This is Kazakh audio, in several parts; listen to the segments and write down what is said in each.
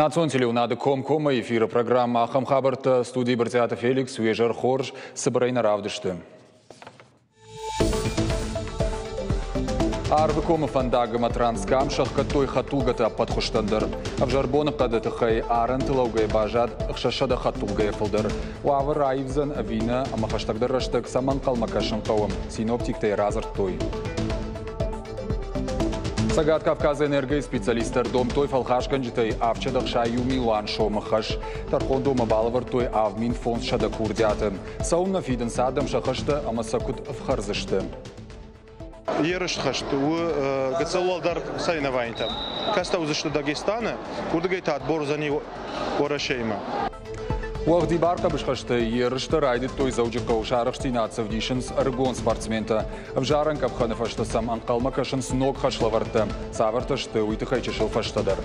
Национ телеунады Кома эфира программа Ахам Хабарта студии Бартиата Феликс Уежер Хорж Сабарайна Равдышты. Арвы Кома фандагама транскам шахкатой хатулгата подхуштандыр. А в жарбона кадатахай арантылаугай бажад хшашада хатулгай фылдыр. Уавы райвзан авина амахаштагдар раштык саман калмакашын кауым. Синоптиктай разырттой. Сагат Кавказа энергия специалистер дом той фалхашкан житай авчадах шаю милуан шомахаш. Тархон дома балавар той авмин фонс шада курдятын. Саумна фиден садам шахашта амасакут вхарзышты. Ярышхашт у гацалвалдар сайнавайнтам. Каста узышты Дагестана, курдагайта отбор за него орашейма. Уахди барка бешхашты ярышты райдит той заужикау шарахштинацев дишинс аргон спортсмента. В жаран капханыфашты сам анкалмакашын сног хашлаварты. Саварташты уйтыхайчышыл фаштадар.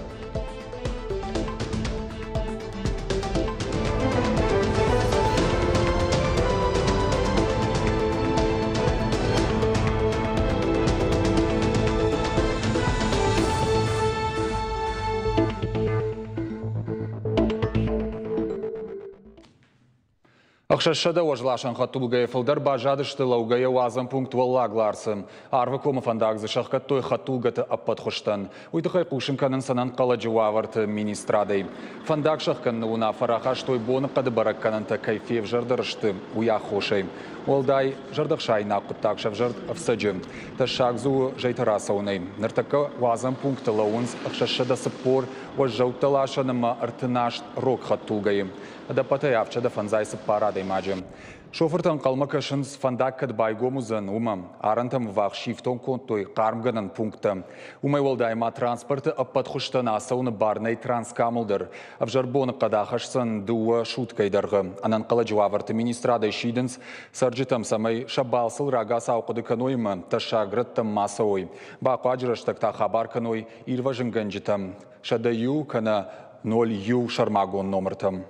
Ахшашада важлашан хаттулгая фалдар бажадышты лаугая вазан пункт валлагларсын. Арвы кома фандагзы шахкаттой хаттулгата аппадхуштан. Уйтыхай пушинканын санан каладжуаварты министрадой. Фандаг шахкан науна фарахаш той бонып кады бараккананта кайфев жардырышты уя хошей. Олдай жардахшай нақуттак шавжард авсаджим. Ташагзу жайтарасаунай. Нартака вазан пункт лаунс ахшашада саппор важжауталашанама артынашт рок хаттулгаим. Да патаявча да фанзайсы парада имаджим. Шофертан калмакашынс фандак байгомузан умам. Арантам вах шифтон контой кармганан пункта. Умай волдайма транспорты аппадхуштан асауны барнай транскамылдыр. Авжарбоны кадахашсан дуа шуткайдарғы. Анан каладжуаварты министрада шиденс сарджитам самай шабалсыл рага сауқыды канойма ташаграттам масауй. Бақуаджыраштакта хабар каной ирважын ганджитам. Шадаю кана 0 шармагон номертам.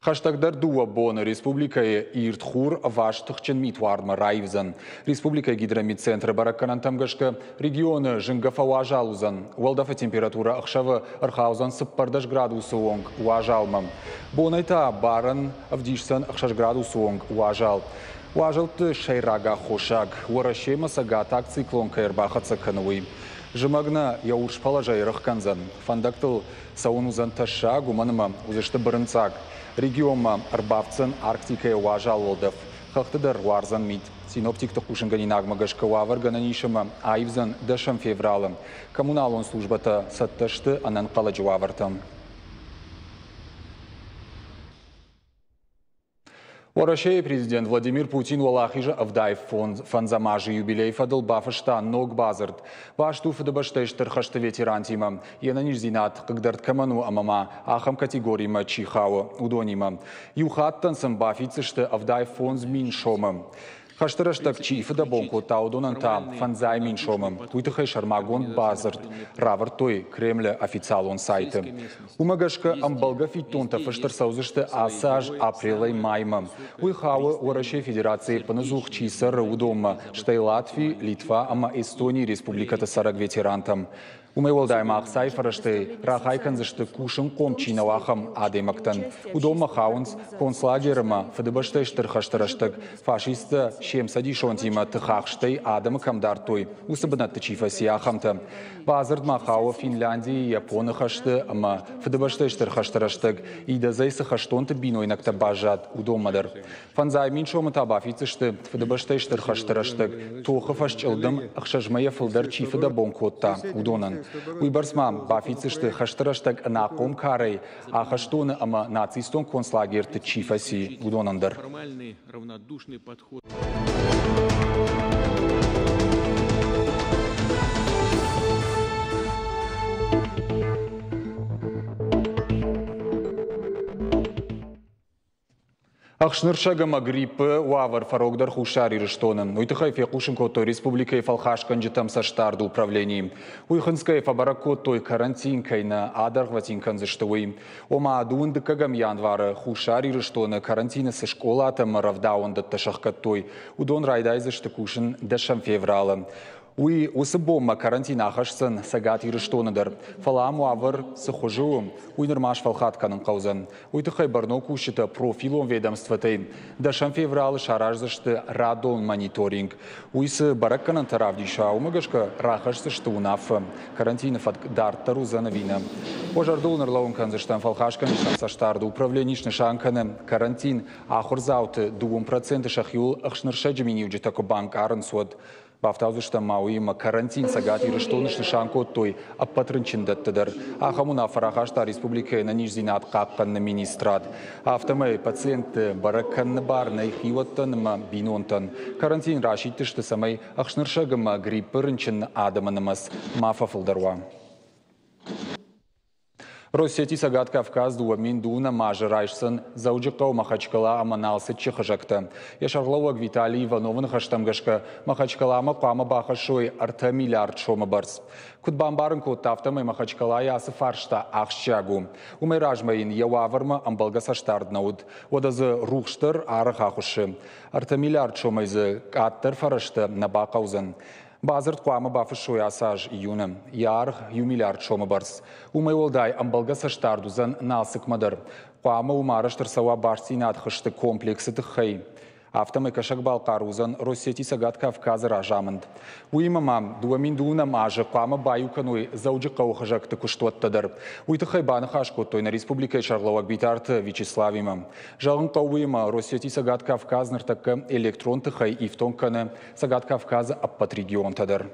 Хаштагдар дуа бона республикая иртхур ваштыхчен митварма райвзан. Республика гидромедцентра баракканантамгашка регионы жингафа уажалузан. Уалдафа температура ахшава архаузан сыппардаш градусы онг уажалмам. Бонайта баран авдишсан ахшаш градусы онг уажал. Уажалты шайрага хошаг. Уарашема сагатак циклон каирбахаца кануи. Жымагна яуршпала жайрах канзан. Фандактыл саунузан таша гуманыма узышты барынцаг. Регионма арбавцын Арктикая уажал олдов. Хахтыдар варзан мит. Синоптик тахушынгани нагмагашка уаваргананишама айвзан дашам февралым. Коммуналон службата сатташты анан каладжу уавартам. Орашей президент Владимир Путин валахижа авдай фанзамажи юбилей фадыл бафашта ног базард. Башту фадабаштештер хашты ветерантима. Янаниш зинат, кагдарт каману амама, ахам категорима чихава удонима. Юхаттансам бафицышты авдай фонз миншомам. Хаштыраштак чифыда бонко таудонанта фанзай миншомам. Уйтыхай шармагон базард. Равартой Кремля официалон сайты. Умагашка амбалга фитонта фаштыр саузышты асаж апрелай майма. Уйхауы Орашей Федерации паназух чисар удома. Штай Латвии, Литва, ама Эстонии республиката сараг ветерантам. Умай волдайма ақсай фарашты рахайканзышты кушын комчинавахам адемактан. Удома хаунс концлагерыма фадыбаштайштыр хаштыраштык. Фашисты шемсади шонтима тыхақштай адымы камдартой. Усыбынатты чифаси ахамты. Базырд махауы Финляндии Японы хашты, ама фадыбаштайштыр хаштыраштык. Идазайсы хаштонты бинойнакта бажат удомадыр. Фанзай миншомы табафицышты фадыбаштайштыр хаштыраштык. Тоқы фашчылдым ақшажмая фылдар чифыда бонкотта удонан. Уйбарсмам бафицышты хаштыраштак нақом карай, а хаштоны ама нацистон концлагерты чифаси удонандар. Формальный, равнодушный подход. Ахшныршагама гриппы уавар фарогдар хушари рыштонын. Уйтыхай фекушин котой республикой фалхашкан житам саштарды управлением. Уйхынскай фабаракотой карантин кайна адаргватин канзыштовый. Ома адуын дыкагам январы хушари рыштоны карантина со школата маравдаун датташахкатой. Удон райдайзышты кушин дашам феврала. Уи усыбомма карантин ахашсын сагат ирыштоныдыр. Фаламу авыр сыхужуым, уйнырмаш фалхатканын қаузан. Уйтықай барноку шыты профилон ведомствотын. Дашан февралы шаражзышты радон мониторинг. Уйсы баракканын таравдиша, умыгашка рахашсышты унафы. Карантины дарттару занавина. Ожардолныр лаункан зыштан фалхашкан саштарды управленишны шанканы. Карантин ахурзауты 2% шахюл ахшныршаджимини уджитаку банк арын суд. Бафтаузышта мауима карантин сагат ирыштонышны шанкот той аппатрынчындаттыдыр. Ахамуна фарахашта республика на нижзинат қаққанны министрат. Автомай пациенты баракканны барны хиваттаныма бинонтан. Карантин рашиттышты самай ахшныршагыма гриппырынчын адаманымыз мафафылдарва. Россияти сагат Кавказ дуамин дуна мажа райшсын зауджықау Махачкала аманалсы чықыжақты. Яшарлауаг Виталий Ивановын хаштамгашка Махачкалама қуама бақышой арта миллиард шома барс. Кутбамбарын коттафтамай Махачкала ясы фаршта ақшчагу. Умай ражмайын яуаварма амбалга саштарднауд. Одазы рухштыр ары хақушы. Арта миллиард шомайзы аттыр фарашты на бақаузын. Базырт қуамы бафы шой асаж июны. Ярх ю миллиард шома барс. Умай олдай амбалга саштардузан налсык мадыр. Қуамы умарыштыр сауа барсинат хышты комплексы тықхай. Автомай кашак балқарузан Россияти сагат Кавказы ражамынд. Уимама дуамин дуна мажы қуамы баюканой зауджықау хыжақты күштуаттадыр. Уйтықай баны хашкоттой на республика Шарлауак битарты Вячеславима. Жағын қауыма Россияти сагат Кавказ ныртақы электрон тықай ифтонканы сагат Кавказы аппат регионтадыр.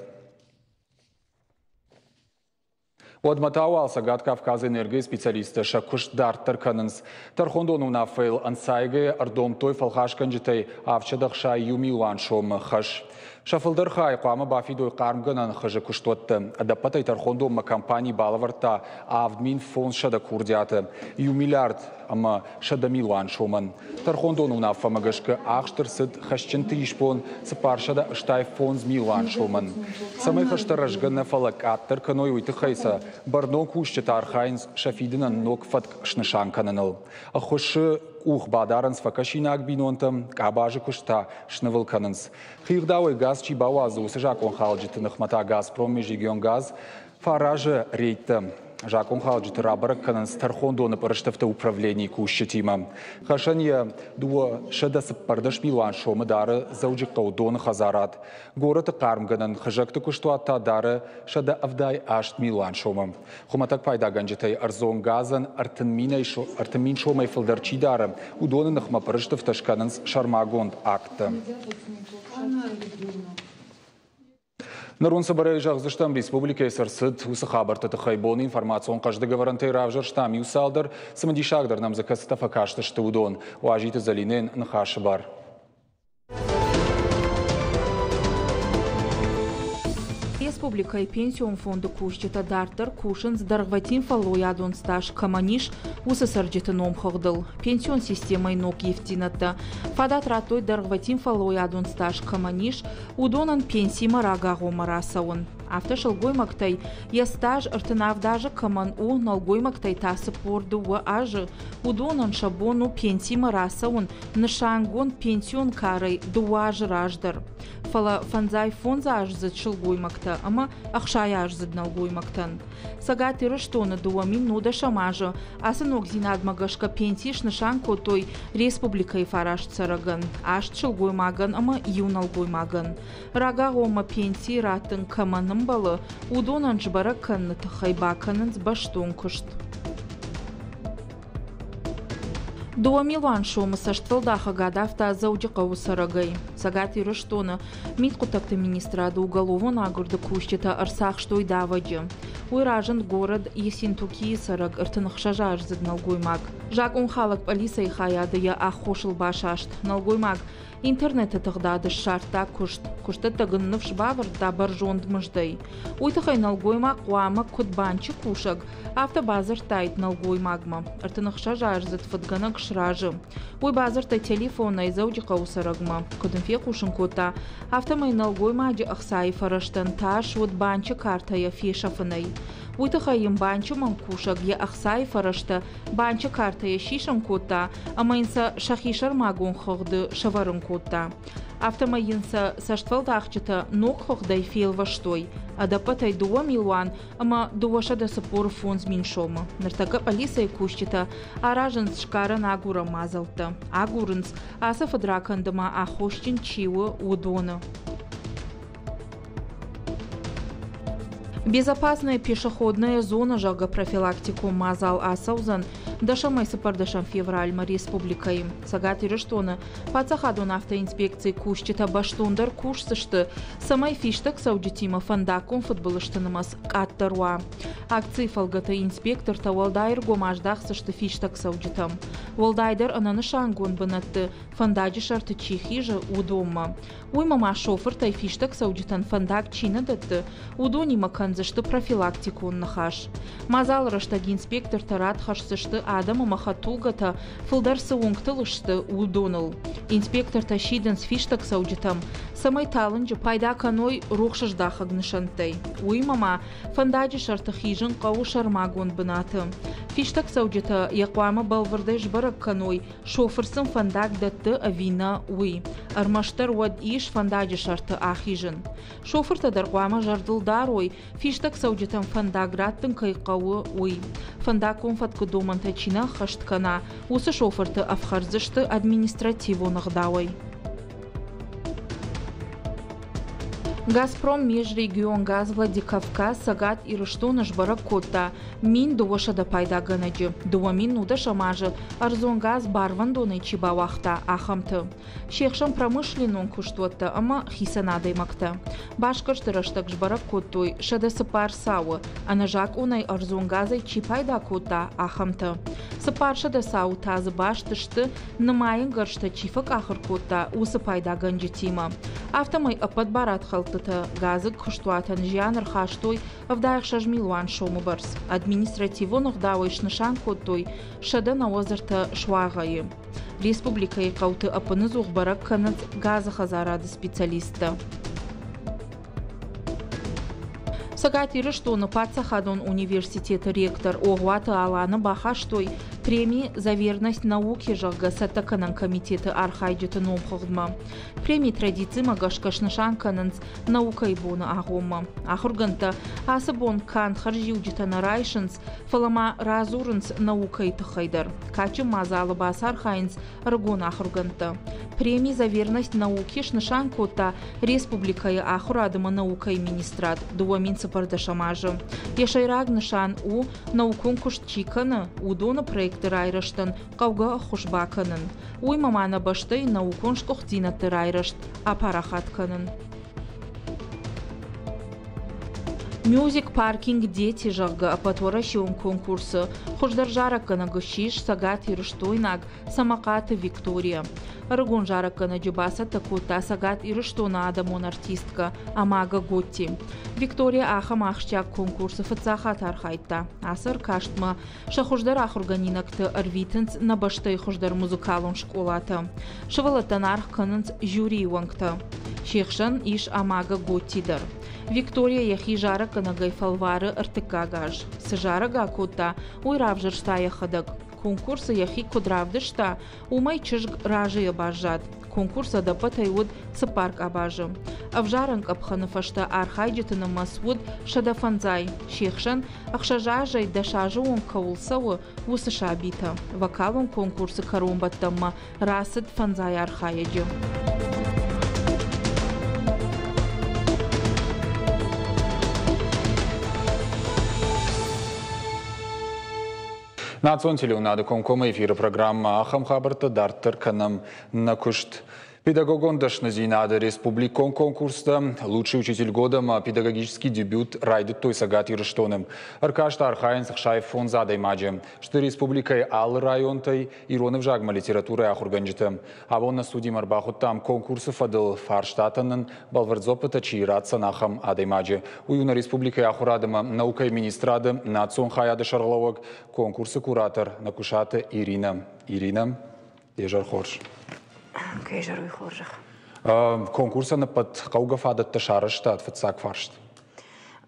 Одматауал сагат Кавказ энергия специалисты шакуш дарттар канынс. Тархондону нафейл ансайгы ардом той фалхашкан житай авчадақша юмилуан шом хаш. Шафылдар хай қуамы бафидой қармғанан хыжы күштуатты. Адапатай тархондома компании балаварта авдмин фон шада курдяты. Ю миллиард ама шада милуан шоман. Тархондону нафамагашка ақштыр сыд хашчынты ишпон сыпаршада штай фонз милуан шоман. Самай хаштар ажғанна фалак аттыр каной уйты хайса барнон кушчы тархайнс шафидынан нок фатк шнышанкананыл. Ахошы ух бадаранс факашинак бинонтам кабажы кушта шнывылканынс. Хирдауай газ чибауазы усыжак он халджитынық мата Газпром межрегион газ фаражы рейтті. Жакон халджиты рабарак канынс тархондоны парыштыфты управлений кушчетима. Хашанья дуа шадасы пардаш милуан шомы дары зауджықау доны хазарат. Гораты қармганын хыжакты куштуатта дары шада авдай ашт милуан шомы. Хуматак пайдаган житай арзон газан артынмин шомай фылдарчи дары удоны нахма парыштыфты шканынс шармагонд акты. Нарун собарай жағзыштам республика сарсыд усы хабарты тахайбон информацион кажды говорантай равжар штам юсалдар самади шагдар нам закасыта факашты штудон. Уажиты залинен нахашы бар. Республика и пенсион фонду кушчета дартар кушын здаргватин фалоядон стаж каманиш усасарджетын омхагдыл. Пенсион системой ног ефтинатта. Фадат ратой даргватин фалоядон стаж каманиш удонан пенсии марагагу марасаун. Автошел гоймактай я стаж артынавдажы каман у налгоймактай тасы порду ва ажы удонан шабону пенсии марасаун нышангон пенсион карай дуажы раждар. Фала фанзай фонза ажзы чылгоймакта, ама ақшай ажзы налгоймактан. Сагат ирыштоны дуамин нуда шамажы, асынок зинадмагашка пенсиш нышанко той республика и фараш цараган. Аш чылгоймаган, ама юналгоймаган. Рага гома пенсии ратын каманым балы, удонан жбараканны тахайбаканын сбаштун кышт. Дуамилуан шомы саштвалдаха гадафта зауджықау сарагай. Сагат ирыштоны миткутакты министрады уголовын агырды кущета арсақ штой даваджы. Уйражын город Есентуки сараг ыртынықшажа ажзыд налгоймаг. Жак он халак полисай хаяды я ахошыл башашт. Налгоймаг интернеті тығдады шартта күшт. Күшті тығыннып шбавыр да баржонд мұждай. Уйтықай налгоймаг қуамы күтбанчы кушаг. Автобазар тайт налгоймагма. Ыртынықшажа ажзыд фытғанық шражы. Уй базартай телефонай зауджықау сарагма. Күдінфе кушын кота. Автомай налгоймаджы ақсай фараштан таш вот банчы картая фешафынай. Уйтықайым банчы манкушаг я ақсай фарашта банчы картая шишын кота. Амайынса шахишар магон қоғды шаварын кота. Автомайынса саштвалдахчыта нокхохдай фейл ваштой, адапатай 2 миллион, ама дуашада сапор фонз миншома. Нартага полиса и кущита, араженс шкара нагура мазалта. Агуренс аса фадракандама ахощин чиwa удона. Безопасная пешеходная зона жага профилактику мазал асаузан дашамай сапардашам февральма республикой. Сагат ирештона пацахадун автоинспекции кущита баштундар кушсышты самай фиштак саудитима фандакун футболыштынымас каттаруа. Акции фалгата инспектор та валдайр гомаждахсышты фиштак саудитам. Валдайдер ананышангун бынатты фандаджи шарты чихижа удома. Уймама шофер та фиштак саудитан фандак чинадатты удони маканзышты профилактику нахаш. Мазал раштаги инспектор тарат хашсышты Адама махатулгата фылдарсы оңктылышты удоныл. Инспектор ташиден с фиштак саудитам самай талынжы пайда каной рухшыждах агнышантай. Уймама фандаджи шарты хижын қау шармагон бынаты. Фиштак саудита яқвама балвардай жбарак каной шоферсын фандак датты авина уй. Армаштар вад иш фандаджи шарты ахижын. Шоферта дарқвама жардылдарой фиштак саудитам фандаграттын кайқауы уй. Фандакон фатку домантай чина хашткана, усы шоферты афхарзышты административу нагдавай. Газпром межрегион газ Владикавказ сагат ирештона жбарак кота мин дуашада пайда ганаджи. Дуамин нуда шамажы арзон газ барвандоны чиба вахта ахамты. Шехшам промышленон куштуатта, ама хисанадай макта. Башкаштыраштак жбарак котой шада сапар сауы, анажак онай арзон газай чи пайда кота ахамты. Сапар шада сау тазы баштышты намайын гаршта чифак ахыр кота усы пайда ганджитима. Автомай апат барат халты газы куштуатан жанр хаштой авдаях шажмилуан шому барс. Административонах давайш нышан коттой шада на озерта швагайы. Республика и қауты апыны зуғбарак канат газы хазарады специалиста. Сагат ирештоны Пацахадон университета ректор Оғуаты Аланы Бахаштой премии за верность науке жағы саттаканан комитеті архайджеті номхығдма. Премии традиции магашкашнышан кананс наукай боны ағомма. Ахырғанта асы бон кан харжиуджетаны райшынс фалама разурынс наукай тұхайдар. Качы мазалы басар хайнс ргон ахырғанта. Премии за верность науке шнышан кота республикай ахурадыма наукай министрат. Дуамин сапардашамажы. Ешайраг нышан у наукон куштчиканы удоны проекты райраштын қауға хушбаканын. Уй мамана баштай наукон шкохтинаты райрашт апарахатканын. Мюзик паркинг дети жағы апатворашион конкурсы. Хождар жаракана гышиш сагат ирештойнаг самақаты Виктория. Рыгон жаракана джибаса такута сагат ирештона адамон артистка Амага Готти. Виктория ахам ахшчак конкурсы фыцахат архайта. Асыр каштма шахождар ахурганинакты арвитенц на баштай хождар музыкалон школата. Шывалатан архканынц жюри вангта. Шехшан иш Амага Готтидар. Виктория яхи жаракана гайфалвары артыкагаж. Сыжарага кота уйравжыр стая хадак. Конкурсы яхи кудравдышта умай чыжг ражы абажат. Конкурса да патайуд сапарк абажы. Авжаранг абханыфашта архайджетыны масвуд шадафанзай. Шехшан ахшажажай дашажы он каулсауы усыша бита. Вакалон конкурсы карумбаттамма расыд фанзай архайджы. Национ телеунады конкома эфиры программа Ахам Хабарта Дартер Канам Накушт. Педагогон дашны зинады республикон конкурста «Лучший учитель года» педагогический дебют райдыт той сагат ирештоным. Аркашта архайын сықшай фон задай маджем. Шты республикай алы районтай ироны в жагма литературы ахурганжитым. Авон на студии марбахуттам конкурсы фадыл фарштатанын балвардзопыта чиират санахам адай маджи. Уюна республикай ахурадыма наукай министрады национ хаяды шарлауаг конкурсы куратор Накушаты Ирина. Ирина, ежар хорш. Кейжаруй хоржах. Конкурса на под кауга фадат ташарашта от фацак фаршт.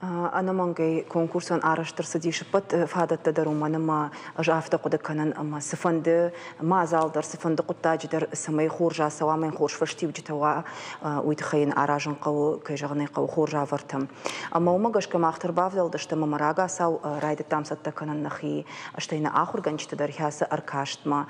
أنا مانجي كونكورسون عرشتر سدي شبت فهذا التدرم أنا ما أجافت قد كان أما سفند ما زال در سفند قطاج در سمي خورجا سوا من خورج فشتي وجتوا ويتخين عراجن قو كجغني قو خورجا فرتم أما وما قش كما أختر بافدل دشت ما مراجع سو رايد تام ستكن النخي أشتينا آخر جنج تدر هاس أركاشت ما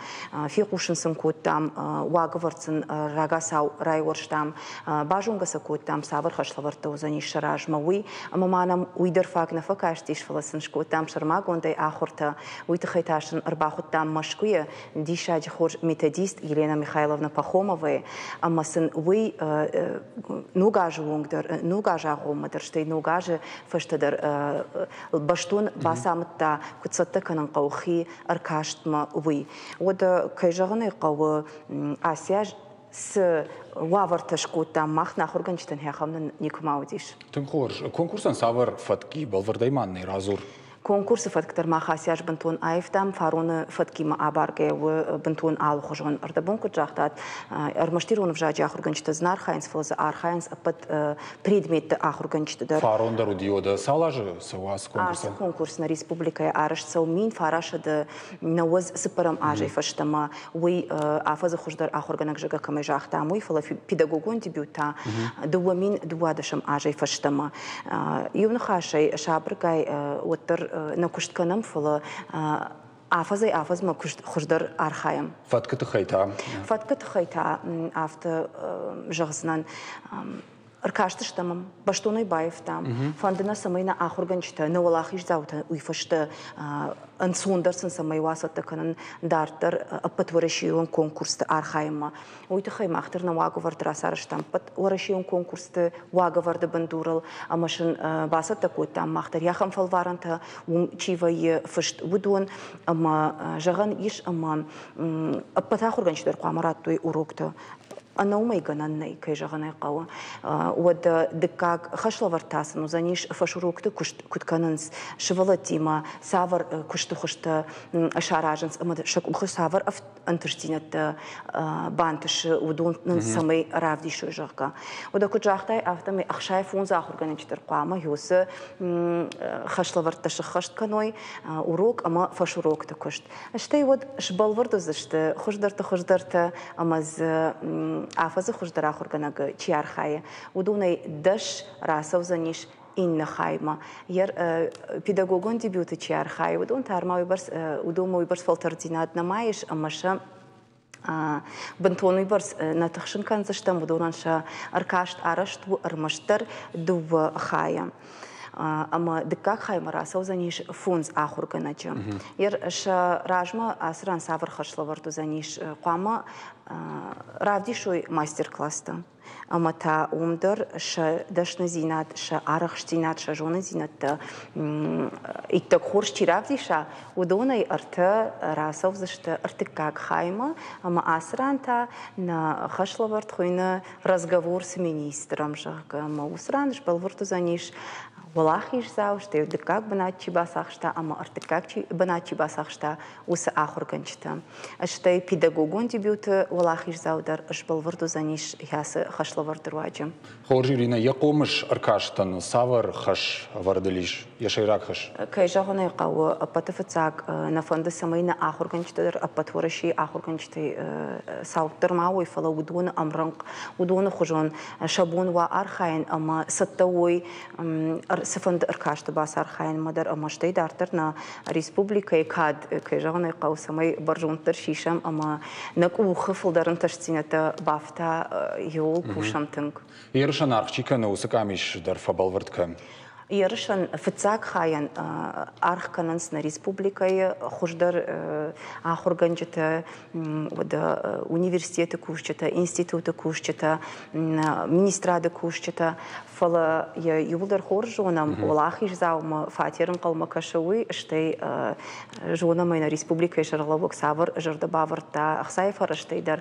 في قوشن سمكوت تام واقفرتن راجع سو راي ورشتام باجون قسكوت تام سابر خش لورتو زني شراج موي أما أنا ويدر فاك نفكاشتيش فلسن شكوتام شرماغون داي آخرتا ويتخيتاشن أرباخوتام مشكوية دي شاج خورج ميتاديست يلينا ميخايلوفنا باخوموفي أما سن وي نوغاج وونغدر نوغاج آغوم درشتي نوغاج فشتدر باشتون باسامتا كتستا كنن قوخي أركاشت ما وي ودا كيجاغني قو آسياج وافرتش كوتا ماخنا خورجنشتن هي خمن نيكماوديش تنخورج كونكورسن سافر فتكي بالفر دايمان نيرازور كونكورس فتكتر ما خاسياش بنتون ايفتام فارون فتكي ما ابارجي وبنتون آل خجون اردبون كجاختات ارمشتيرون فجاجي خورجنشت زنار خاينس فوز ار خاينس ابد بريدميت خورجنشت در فارون در وديودا سالاج سواس كونكورس كونكورس نا ريسبوبليكا ارش سو مين فارش د نوز سپرم اجي فشتما وي افز خجدر اخورجنك جگا كما جاختام وي فلا بيداغوغون ديبيوتا دومين دوادشم اجي فشتما يون خاشي شابرگاي وتر نكشت كنم فلا آفز ما كشت خجدر أرخايم. فتكت خيتا. فتكت خيتا after جغزنان أركاشتش تمام باشتوني بايف تام فاندنا سمينا آخر جنشتا نولاخيش زاوتا ويفشتا أنسوندرسن سمي واسط تكنن دارتر أبت ورشيون كونكورس أرخايما ويتخيم أختر نواقفر تراسارشتام بت ورشيون كونكورس واقفر دبندورل أماشن باسط تكوتام أختر ياخم فالوارنتا وشيفاي فشت ودون أما جغن يش أما أبت آخر جنشتا قامرات توي أوروكتا أنا وما يجنني كيجغني قوة وده دكاك خشلة ورتاسن وزنيش فشروكت كت كننس شغلتي ما سافر كشت خشت شاراجنس أما شك وخ سافر أفت أنترتينت بانتش ودون نسمي رافدي شو جاكا وده كت جاكتاي أفتمي أخشاي فون زاخر كننش ترقامة يوس خشلة ورتش خشت كنوي وروك أما فشروكت كشت أشتي ود شبال وردزشت خشدرت أما ز آفز خجدر آخر کنگ چیار خای ودونی دش راسو زنیش این خایما یر پیداگوگون دیبیوت چیار خای ودون ترمای برس ودوم برس فلتر دینات نمایش امشم بنتوني برس نتخشن كان زشتم ودونانشا أركاشت عرشت وأرمشتر دو خايم أما دكاك خايم راسو زنيش فونز آخر كنجم يرش راجما أسران سافر خشلة ورتو زنيش قاما رافدي شوي ماستر كلاستا أما تا أمدر ش دشنا زينات ش عرخ زينات ش جون زينات إتكخورش ترافدي شا ودوني أرتا راسو زشت أرتكاك خايمة أما أسران تا نا خشلة ورت خوينا разговор с министром жак أما أسرانش بالورتو زنيش والله زاوشته دكاك بناتشي باسخشتا أما أرتكاكشي بناتشي باسخشتا وس آخر كنشتا أشتى بيداغوغون ديبيوت والله زاودر أشبال وردو زنيش هاس خشلا وردر واجم خورجيرينا يقومش أركاشتن سافر خش وردليش يشيراك خش كيجا هنا يقاو أبتفتاك نفند سمينا آخر كنشتا در أبتورشي آخر كنشتا ساوتر معوي فلا ودون أمرنق ودون خجون شابون وأرخاين أما ستوي سفند أركاشت باسار خاين مدر أمشتي دارترنا ريسبوبليكا كاد كيجانا قاو سمي برجون ترشيشم أما نكو خفل درن تشتينة بافتا يول كوشم تنك يرشان أرخشيكا نوسكاميش در فبالورد كم يرشان فتزاك خاين أرخ كننس ريسبوبليكا خجدر آخر جنجتا ودا университета كوشتا института كوشتا министрада كوشتا فلا يولدر خورجونم ولاخيش زاوم فاتيرن قلما كشوي اشتي جونا مين ريسبوبليكا شرغلوك سافر جرد باورتا خساي فرشتي در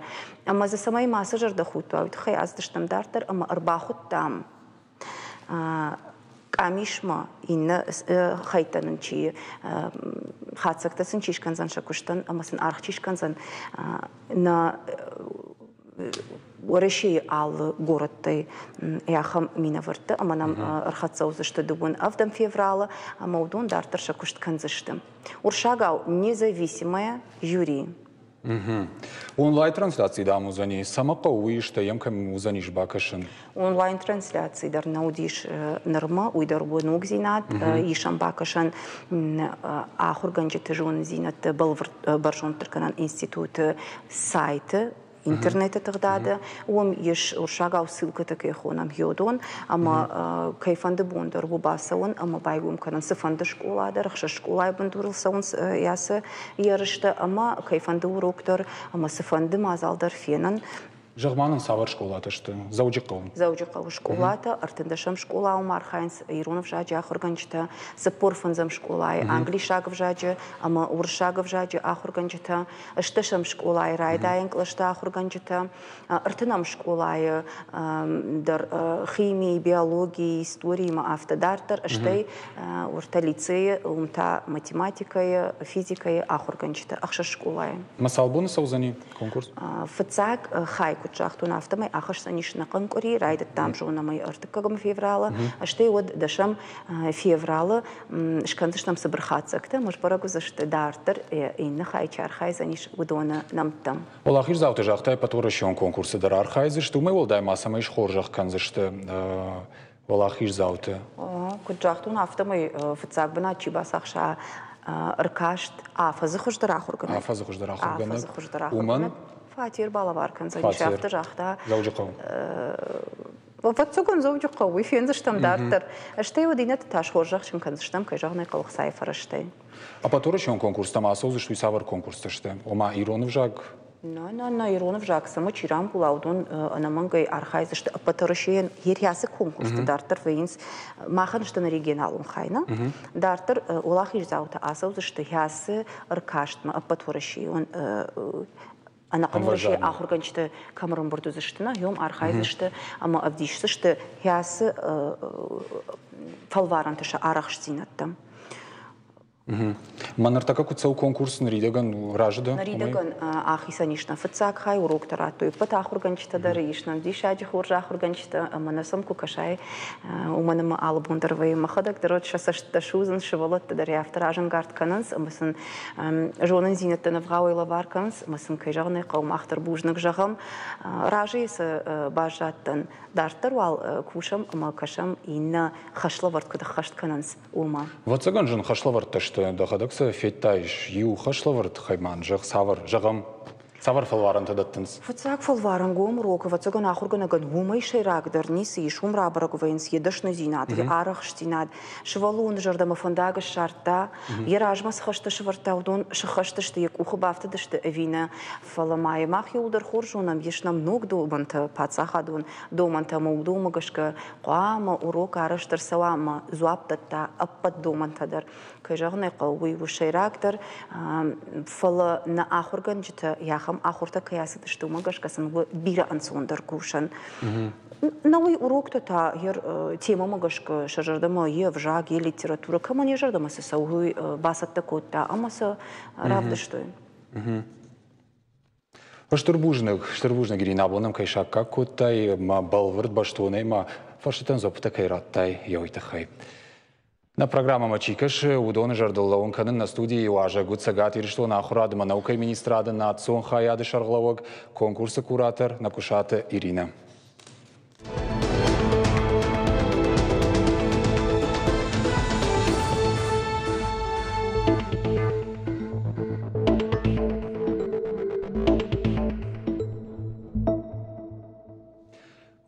اما ز سماي ماسجر دخوتو تخي ازدشتم دارتر اما ارباخوت تام كاميشما إن خيتن شيء خاصك تسن شيش كنزن شكوشتن أما سن أرخ شيش كنزن نا ورشي على городтай яхам минавырты, аманам архатсаузышты дубун авдам феврала, а маудун дартер шакушт канзышты. Уршагау независимая жюри. Онлайн-трансляции да музани, самаqa уишта ямкам музаниш бакашын. Онлайн-трансляции дар наудиш норма, уйдар бонук зинат, ишам бакашан ахурганжеты жон зинат баржон тырканан институт сайты, интернета тогда, еш уршагау ссылка такая хонам йодон, ама кайфанды бондар бубасаун, ама байгум канан сыфанды школа дар, хша школа бандурылсаун ясы ярышта, ама кайфанды уроктар, ама сыфанды мазалдар фенан. Жагманын савар школата что заужикау. Заужикау школата, артендашам школа умар хайнс Иронов жаджи ахурганчта, сапорфанзам школай, англишагов жаджи, ама уршагов жаджи ахурганчта, шташам школай райдаинг лашта ахурганчта, артенам школай дар химии, биологии, истории ма автодартер, штай урта лицея, умта математикая, физикая ахурганчта, ахша школай. Масалбуны саузани конкурс? Фацак хайку Шахтун автомай ахаш санишна конкури райда там жона май артыкагам феврала, а что вот дашам феврала шкандышнам собрахацакта, мож барагу зашты дартер и на хайчар хай заниш удона нам там. Олахир завтра жахтай патурашон конкурсы дар архайзы, что мы волдай масамай шхоржах канзышты олахир завтра. Куд жахтун автомай фацак бана чибасахша аркашт афазы хуждарахургана. Афазы хуждарахургана. Афазы хуждарахургана. Уман? Фатир балавар канзанишафта жахта. Заужикау. Ватсугун заужикау, ифензыштам дартер. Штай удинет таш хоржах шим канзыштам кайжахнай калых сайфараштай. А патурашон конкурс там асаузы что и савар конкурс ташты. Ома Иронов жаг. На Иронов жаг сама чирам булаудун анамангай архайзышты. А патурашен хирясы конкурс дартер вейнс махан что на регионалум хайна. Дартер улахиш заута асаузы что хясы аркаштма а патурашен Она конвержи ахурганчты камерон бордузышты, йом архайзышты, ама авдишсышты, ясы фалварантыша арахштинаттам. Манартака куцау конкурс наридаган ражда. Наридаган ахисанишна фацак хай уроктара, той пат ахурганчта даришна, дишаджи хоржа ахурганчта, манасам кукашай, уманама албундарвей махадак дарот шасашта шузан шевалат дари авторажан гард кананс, амасан жонан зинетта навгауй лаварканс, амасан кайжагны каум ахтар бужнак жагам, ражи с бажаттан дартар вал кушам, ама кашам инна хашлаварт када хашт кананс ума. Вацаган жан хашлаварт ташты. Дахадакса феттайш ю хашлаварт хайман жаг савар жагам савар фалваран тадаттынс. Фацак фалваран гом рока вацаган ахурганаган гумай шайрак дарниси и шум рабарагвейнс едашна зинат и арах штинат швалун жардама фандага шарта еражмас хашта швартаудон шахашта что як ухабафта дашта авина фаламай мах юлдар хоржунам ешнам ног доманта пацахадун доманта мудумагашка қама урок араштар салама зуаптата аппат домантадар кайжагны қауи вушайрактар фала на ахурган жита яхам ахурта каясы дыштумагаш касан бира ансондар кушан. Науи урокта та ер тема магашка шажардама е вжаг е литература кама не жардама се саугуй басатта котта амаса равдыштой. Штырбужных гиринабонам кайшак как коттай ма балвард баштоне ма фаршитан зопта кайраттай йойтахай. На программа Мачикаш удоны жардыллауын канын на студии уажа гудсагат иришло на ахурадыма наукай министрады на цон хаяды шарглавог конкурсы куратор на кушаты Ирина.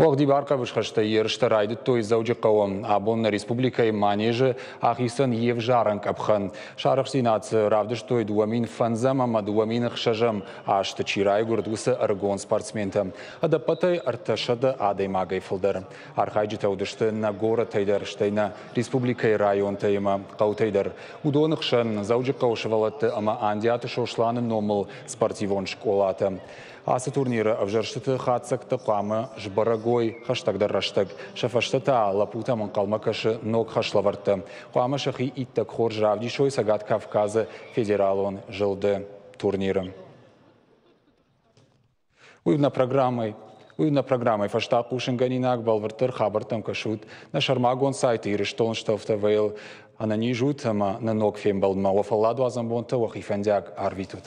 Вағди барқа вышқашта ерішті райды той зауджи қауым абонна республикай манежі ахисан ев жарын капхан. Шарық синасы равдыш той дуамин фанзам ама дуамин қшажам ашты чирай гурдусы аргон спортсментам. Адапатай арташады адай магай фылдар. Архайджи таудышты на город тайдар штайна республикай район тайма қаутайдар. Удоны қшан зауджи қаушывалатты ама андиаты шошланы номыл спортивон школаты. Асы турниры авжаршты хатсакты қамы жбарагой хаштагдар раштаг. Шафаштата лапута манқалмакашы ног хашлаварты. Қамы шахи иттак хор жавдишой сагат Кавказы федералон жылды турниры. Уйна программой Уйна программой фашта кушинганинак балвартыр хабартам кашут на шармагон сайты и рештонштофта вейл анани жут ама на ног фембал ма офалладу азамбонта вахифандяк арвитут.